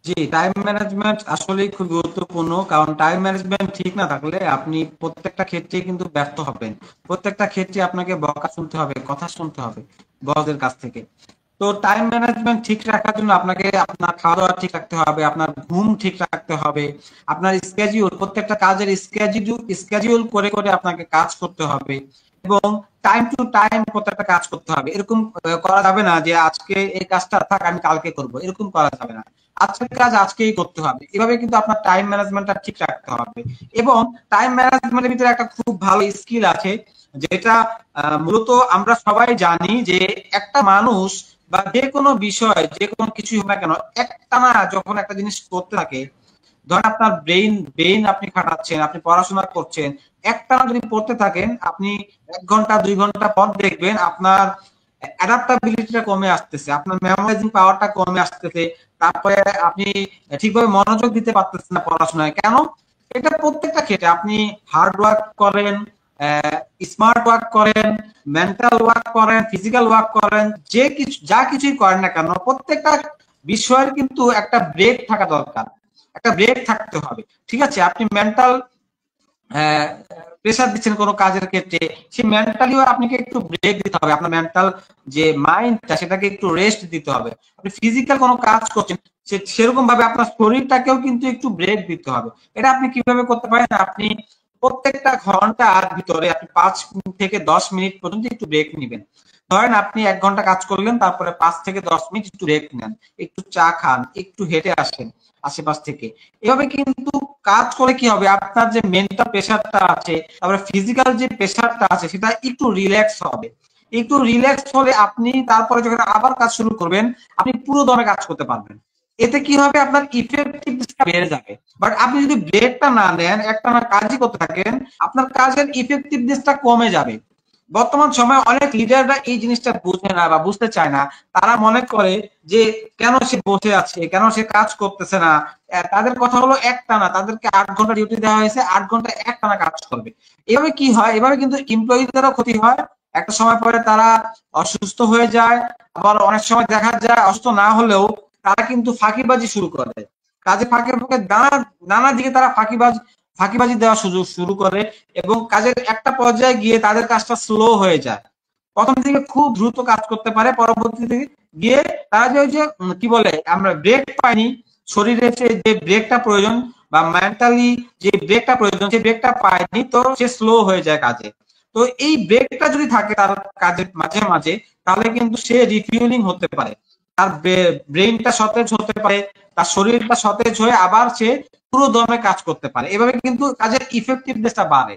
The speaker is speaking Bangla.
জি, টাইম ম্যানেজমেন্ট আসলেই খুব গুরুত্বপূর্ণ। কারণ টাইম ম্যানেজমেন্ট ঠিক না থাকলে আপনি প্রত্যেকটা ক্ষেত্রেই কিন্তু ব্যর্থ হবেন। প্রত্যেকটা ক্ষেত্রে আপনাকে বকা শুনতে হবে, কথা শুনতে হবে বসদের কাছ থেকে। তো টাইম ম্যানেজমেন্ট ঠিক রাখার জন্য আপনাকে আপনার খাওয়া দাওয়া ঠিক রাখতে হবে, আপনার ঘুম ঠিক রাখতে হবে, আপনার স্কেডিউল, প্রত্যেকটা কাজের স্কেডিউল করে করে আপনাকে কাজ করতে হবে, এবং টাইম টু টাইম প্রত্যেকটা কাজ করতে হবে। এরকম করা যাবে না যে আজকে এই কাজটা থাক আমি কালকে করব, এরকম করা যাবে না। আজকের কাজ আজকেই করতে হবে। এভাবে কিন্তু আপনার টাইম ম্যানেজমেন্টটা ঠিক রাখতে হবে। এবং টাইম ম্যানেজমেন্টের ভিতরে একটা খুব ভালো স্কিল আছে, যেটা মূলত আমরা সবাই জানি যে একটা মানুষ বা যে কোনো বিষয়, যে কোনো কিছুই হোক না কেন, একটানা যখন একটা জিনিস করতে থাকে, ধরেন আপনার ব্রেইন আপনি খাটাচ্ছেন, আপনি পড়াশোনা করছেন, একটানা যদি পড়তে থাকেন, আপনি 1 ঘন্টা 2 ঘন্টা পর দেখবেন আপনার অ্যাডাপ্টাবিলিটিটা কমে আসতেছে, আপনার মেমোরাইজিং পাওয়ারটা কমে আসতেছে। তারপরে আপনি ঠিকভাবে মনোযোগ দিতে পারতেছেন না পড়াশোনায়। কেন? এটা প্রত্যেকটা ক্ষেত্রে আপনি হার্ড ওয়ার্ক করেন, স্মার্ট ওয়ার্ক করেন, মেন্টাল ওয়ার্ক করেন, ফিজিক্যাল ওয়ার্ক করেন, যে কিছু যা কিছুই করেন না কেন, প্রত্যেকটা বিষয়ের কিন্তু একটা ব্রেক থাকা দরকার, একটা ব্রেক থাকতে হবে। ঠিক আছে, আপনি মেন্টাল প্রেসার দিচ্ছেন কোনো কাজের ক্ষেত্রে, সেই মেন্টালিও আপনাকে একটু ব্রেক দিতে হবে। আপনার মেন্টাল যে মাইন্ডটা, সেটাকে একটু রেস্ট দিতে হবে। আপনি ফিজিক্যাল কোনো কাজ করছেন, সেরকম ভাবে আপনার শরীরটাকেও কিন্তু একটু ব্রেক দিতে হবে। এটা আপনি কিভাবে করতে পারেন? আপনি প্রত্যেকটা ঘন্টার ভিতরে আপনি 5 থেকে 10 মিনিট পর্যন্ত একটু ব্রেক নিবেন। ধরেন আপনি 1 ঘন্টা কাজ করলেন, তারপরে 5 থেকে 10 মিনিট একটু ব্রেক নেন, একটু চা খান, একটু হেঁটে আসেন আশেপাশ থেকে। এভাবে কিন্তু কাজ করে কি হবে, আপনার যে মেন্টাল প্রেশারটা আছে, তারপরে ফিজিক্যাল যে প্রেশারটা আছে, সেটা একটু রিল্যাক্স হবে। একটু রিল্যাক্স হলে আপনি তারপরে যখন আবার কাজ শুরু করবেন, আপনি পুরো দমে কাজ করতে পারবেন। এতে কি হবে, আপনার ইফেক্টিভনেসটা বেড়ে যাবে। বাট আপনি যদি ব্রেকটা না নেন, একটা না কাজই করতে থাকেন, আপনার কাজের ইফেক্টিভনেসটা কমে যাবে। বর্তমান সময়ে অনেক লিডাররা এই জিনিসটা বুঝে না বা বুঝতে চায় না। তারা মনে করে যে কেন সে বসে আছে, কেন সে কাজ করতেছে না। তাদের কথা হলো একটানা তাদেরকে 8 ঘন্টা ডিউটি দেওয়া হয়েছে, 8 ঘন্টা একটানা কাজ করবে। এভাবে কি হয়, এভাবে কিন্তু এমপ্লয়িদেরও ক্ষতি হয়। একটা সময় পরে তারা অসুস্থ হয়ে যায়। আবার অনেক সময় দেখা যায় অসুস্থ না হলেও তারা কিন্তু ফাঁকিবাজি শুরু করে। কাজে ফাঁকে ফাঁকে নানা নানা দিকে তারা ফাঁকিবাজি দেওয়া শুরু করে, এবং কাজের একটা পর্যায়ে গিয়ে তাদের কাজটা স্লো হয়ে যায়। প্রথম দিকে খুব দ্রুত কাজ করতে পারে, পরবর্তীতে গিয়ে তারা যে ওই যে কি বলে, আমরা ব্রেক পাইনি, শরীরে যে ব্রেকটা প্রয়োজন বা মেন্টালি যে ব্রেকটা প্রয়োজন, সেই ব্রেকটা পায়নি, তো সে স্লো হয়ে যায় কাজে। তো এই ব্রেকটা যদি থাকে তার কাজের মাঝে মাঝে, তাহলে কিন্তু সে রিফিউলিং হতে পারে, তার ব্রেইনটা সতেজ হতে পারে, তার শরীরটা সতেজ হয়ে আবার সে পুরো দমে কাজ করতে পারে। এভাবে কিন্তু কাজের ইফেক্টিভনেসটা বাড়ে।